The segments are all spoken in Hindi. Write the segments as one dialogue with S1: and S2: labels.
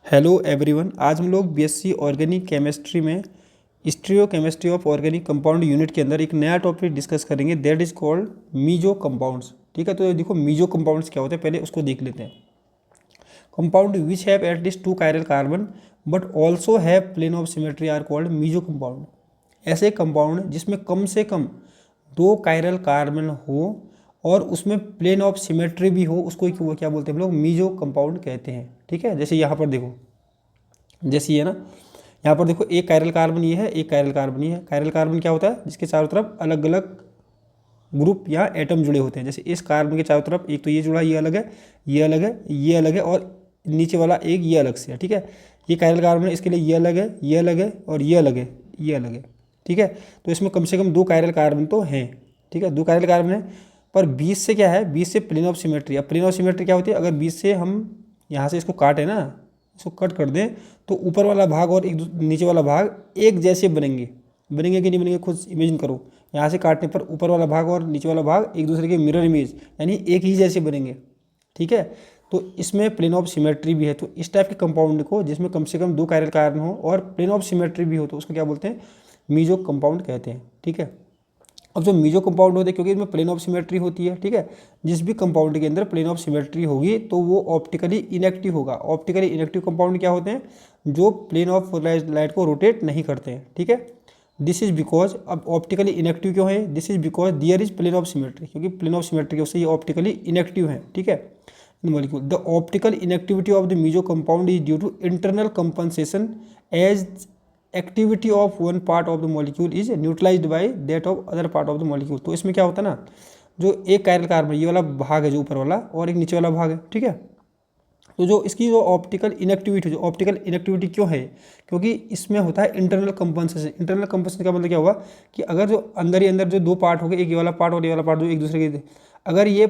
S1: हेलो एवरीवन, आज हम लोग बीएससी ऑर्गेनिक केमिस्ट्री में stereochemistry of organic compound unit के अंदर एक नया टॉपिक डिस्कस करेंगे that is called meso compounds. ठीक है, तो देखो मीजो कंपाउंड्स क्या होते हैं, पहले उसको देख लेते हैं। Compound which have at least 2 chiral carbon but also have plane of symmetry are called meso compound. ऐसे कंपाउंड जिसमें कम से कम 2 कायरल कार्बन हो और उसमें प्लेन ऑफ सिमेट्री भी हो, उसको क्या बोलते हैं हम लोग, मीजो कंपाउंड कहते हैं। ठीक है, जैसे यहाँ पर देखो, जैसे ये ना, यहाँ पर देखो एक कायरल कार्बन ये है, एक कायरल कार्बन ये है। कायरल कार्बन क्या होता है, जिसके चारों तरफ अलग अलग ग्रुप या एटम जुड़े होते हैं। जैसे इस कार्बन के चारों तरफ एक तो ये जुड़ा, ये अलग है, ये अलग है, ये अलग है, और नीचे वाला एक ये अलग से है। ठीक है, ये कायरल कार्बन है, इसके लिए ये अलग है, ये अलग है, और ये अलग है, ये अलग है। ठीक है, तो इसमें कम से कम 2 कायरल कार्बन तो हैं। ठीक है, 2 कायरल कार्बन है, पर 20 से क्या है, 20 से प्लेन ऑफ सिमेट्री। अब प्लेन ऑफ सिमेट्री क्या होती है, अगर 20 से हम यहाँ से इसको काटें ना, इसको कट कर दें, तो ऊपर वाला भाग और नीचे वाला भाग एक जैसे बनेंगे। बनेंगे कि नहीं बनेंगे, खुद इमेजिन करो। यहाँ से काटने पर ऊपर वाला भाग और नीचे वाला भाग एक दूसरे के मिरर इमेज, यानी एक ही जैसे बनेंगे। ठीक है, तो इसमें प्लेन ऑफ सिमेट्री भी है। तो इस टाइप के कंपाउंड को जिसमें कम से कम 2 कायरल कार्बन हो और प्लेन ऑफ सिमेट्री भी हो, तो उसको क्या बोलते हैं, मीजो कंपाउंड कहते हैं। ठीक है, अब जो मीजो कंपाउंड होते हैं, क्योंकि इसमें प्लेन ऑफ सिमेट्री होती है। ठीक है, जिस भी कंपाउंड के अंदर प्लेन ऑफ सिमेट्री होगी तो वो ऑप्टिकली इनएक्टिव होगा। ऑप्टिकली इनएक्टिव कंपाउंड क्या होते हैं, जो प्लेन ऑफ लाइट को रोटेट नहीं करते हैं। ठीक है, दिस इज बिकॉज, अब ऑप्टिकली इनएक्टिव क्यों है, this is because there is plane of symmetry, क्योंकि प्लेन ऑफ सिमेट्री की वजह से ये ऑप्टिकली इनएक्टिव है। ठीक है, molecule the optical inactivity of the meso compound is due to internal compensation as activity of one part of the molecule is neutralised by that of other part of the molecule. तो इसमें क्या होता है ना, जो एक कायरल कार्बन ये वाला भाग है जो ऊपर वाला, और एक नीचे वाला भाग है। ठीक है, तो जो इसकी जो ऑप्टिकल इनएक्टिविटी, जो ऑप्टिकल इनएक्टिविटी क्यों है, क्योंकि इसमें होता है इंटरनल कंपनसेशन। इंटरनल कंपनसेशन का मतलब क्या हुआ कि अगर जो अंदर ही अंदर जो 2 पार्ट हो गए, एक ये वाला पार्ट और ये वाला पार्ट, जो एक दूसरे के, अगर ये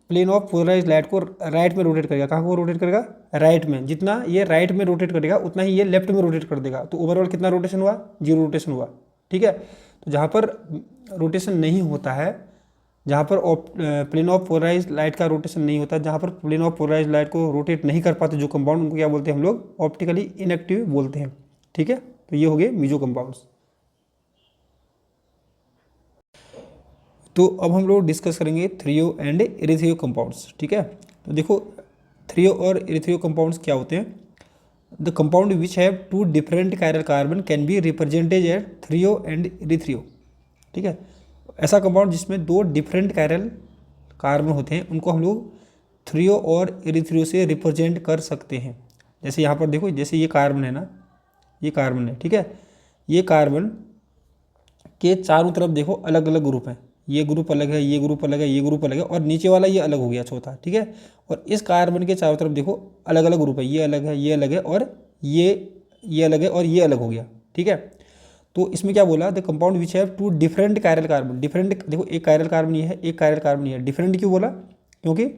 S1: प्लेन ऑफ पोलराइज लाइट को राइट में रोटेट करेगा, कहाँ को रोटेट करेगा, राइट में, जितना ये राइट में रोटेट करेगा उतना ही ये लेफ्ट में रोटेट कर देगा। तो ओवरऑल कितना रोटेशन हुआ, 0 रोटेशन हुआ। ठीक है, तो जहाँ पर रोटेशन नहीं होता है, जहाँ पर प्लेन ऑफ पोलराइज लाइट का रोटेशन नहीं होता, जहाँ पर प्लेन ऑफ पोलराइज लाइट को रोटेट नहीं कर पाते जो कंपाउंड, उनको क्या बोलते हैं हम लोग, ऑप्टिकली इनएक्टिव बोलते हैं। ठीक है, तो ये हो गए मीजो कंपाउंड्स। तो अब हम लोग डिस्कस करेंगे थ्रियो एंड इरिथ्रियो कंपाउंड्स। ठीक है, तो देखो थ्रियो और इरिथ्रियो कंपाउंड्स क्या होते हैं। The compound which have 2 different chiral carbon can be represented at threo and erythro. ठीक है, ऐसा कंपाउंड जिसमें 2 डिफरेंट कायरल कार्बन होते हैं, उनको हम लोग थ्रियो और इरिथ्रियो से रिप्रेजेंट कर सकते हैं। जैसे यहाँ पर देखो, जैसे ये कार्बन है ना, ये कार्बन है। ठीक है, ये कार्बन के चारों तरफ देखो अलग अलग ग्रुप हैं, ये ग्रुप अलग है, ये ग्रुप अलग है, ये ग्रुप अलग है, और नीचे वाला ये अलग हो गया चौथा। ठीक है, और इस कार्बन के चारों तरफ देखो अलग अलग ग्रुप है, ये अलग है, ये अलग है, और ये अलग है, और ये अलग हो गया। ठीक है, तो इसमें क्या बोला, the compound which have 2 different chiral carbon. Different देखो, एक कायरल कार्बन ये है, एक कायरल कार्बन ये है। डिफरेंट क्यों बोला, क्योंकि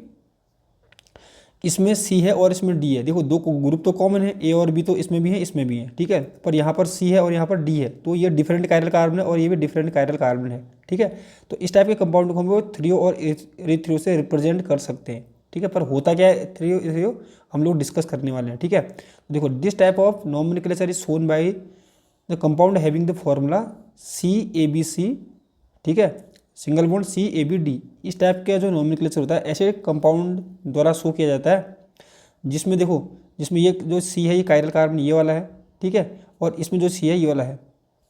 S1: इसमें सी है और इसमें डी है। देखो 2 ग्रुप तो कॉमन है, ए और बी तो इसमें भी है, इसमें भी है। ठीक है, पर यहाँ पर सी है और यहाँ पर डी है, तो ये डिफरेंट कायरल कार्बन है और ये भी डिफरेंट कायरल कार्बन है। ठीक है, तो इस टाइप के कंपाउंड को हम लोग थ्रियो और इरिथ्रियो से रिप्रेजेंट कर सकते हैं। ठीक है, पर होता क्या है थ्रियो इरिथ्रियो, हम लोग डिस्कस करने वाले हैं। ठीक है, तो देखो this type of nomenclature is shown by the compound having the formula CABC। ठीक है, सिंगल बॉन्ड CABD। इस टाइप का जो नॉमेनक्लेचर होता है, ऐसे कंपाउंड द्वारा शो किया जाता है, जिसमें देखो, जिसमें ये जो C है ये कायरल कार्बन ये वाला है। ठीक है, और इसमें जो C है ये वाला है।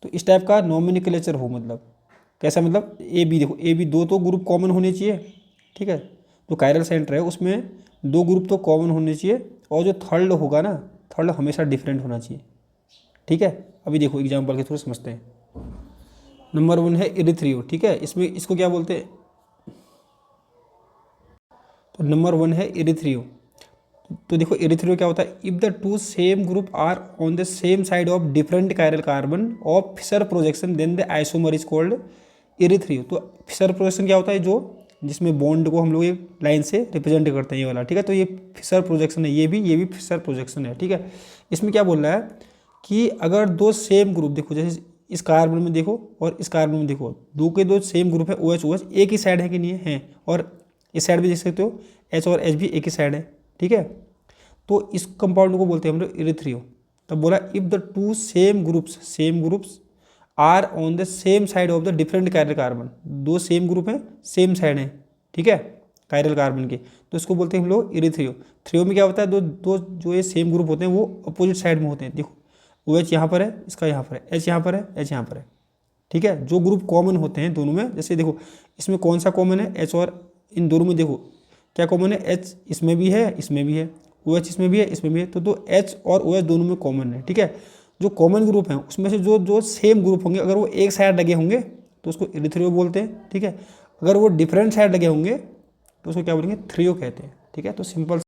S1: तो इस टाइप का नॉमेनक्लेचर हो, मतलब कैसा, मतलब AB, देखो AB 2 तो ग्रुप कॉमन होने चाहिए। ठीक है, जो कायरल सेंटर है उसमें 2 ग्रुप तो कॉमन होने चाहिए, और जो थर्ड होगा ना, थर्ड हमेशा डिफरेंट होना चाहिए। ठीक है, अभी देखो एग्जाम्पल के थ्रू समझते हैं। नंबर 1 है इरिथ्रियो। ठीक है, इसमें इसको क्या बोलते हैं, तो नंबर 1 है इरिथ्रियो। तो देखो इरिथ्रियो क्या होता है, if the 2 same group are on the same side of different chiral carbon of Fischer projection then the isomer is called erythro. तो फिशर प्रोजेक्शन क्या होता है, जो जिसमें बॉन्ड को हम लोग एक लाइन से रिप्रेजेंट करते हैं, ये वाला। ठीक है, तो ये फिशर प्रोजेक्शन है, ये भी फिशर प्रोजेक्शन है। ठीक है, इसमें क्या बोल रहा है कि अगर 2 सेम ग्रुप, देखो जैसे इस कार्बन में देखो और इस कार्बन में देखो, 2 के 2 सेम ग्रुप है, OH एक ही साइड है कि नहीं है, और इस साइड भी देख सकते हो H और H भी एक ही साइड है। ठीक है, तो इस कंपाउंड को बोलते हैं हम लोग इरिथ्रियो। तब बोला if the two same groups are on the same side of the different chiral carbon, दो सेम ग्रुप हैं, सेम साइड हैं, ठीक है, कायरल कार्बन के, तो इसको बोलते हैं हम लोग इरिथ्रियो। थ्रियो में क्या होता है, दो दो जो ये सेम ग्रुप होते हैं वो अपोजिट साइड में होते हैं। देखो ओ एच यहाँ पर है, इसका यहाँ पर है, एच यहाँ पर है, एच यहाँ पर है, ठीक है। जो ग्रुप कॉमन होते हैं दोनों में, जैसे देखो इसमें कौन सा कॉमन है, एच, और इन दोनों में देखो क्या कॉमन है, एच इसमें भी है, इसमें भी है, ओ एच इसमें भी है, इसमें भी है, तो एच और ओ एच दोनों में कॉमन है, ठीक है। जो कॉमन ग्रुप हैं उसमें से जो जो सेम ग्रुप होंगे, अगर वो एक साइड लगे होंगे तो उसको इरिथ्रियो बोलते हैं, ठीक है। अगर वो डिफरेंट साइड लगे होंगे तो उसको क्या बोलेंगे, थ्रियो कहते हैं, ठीक है। तो सिंपल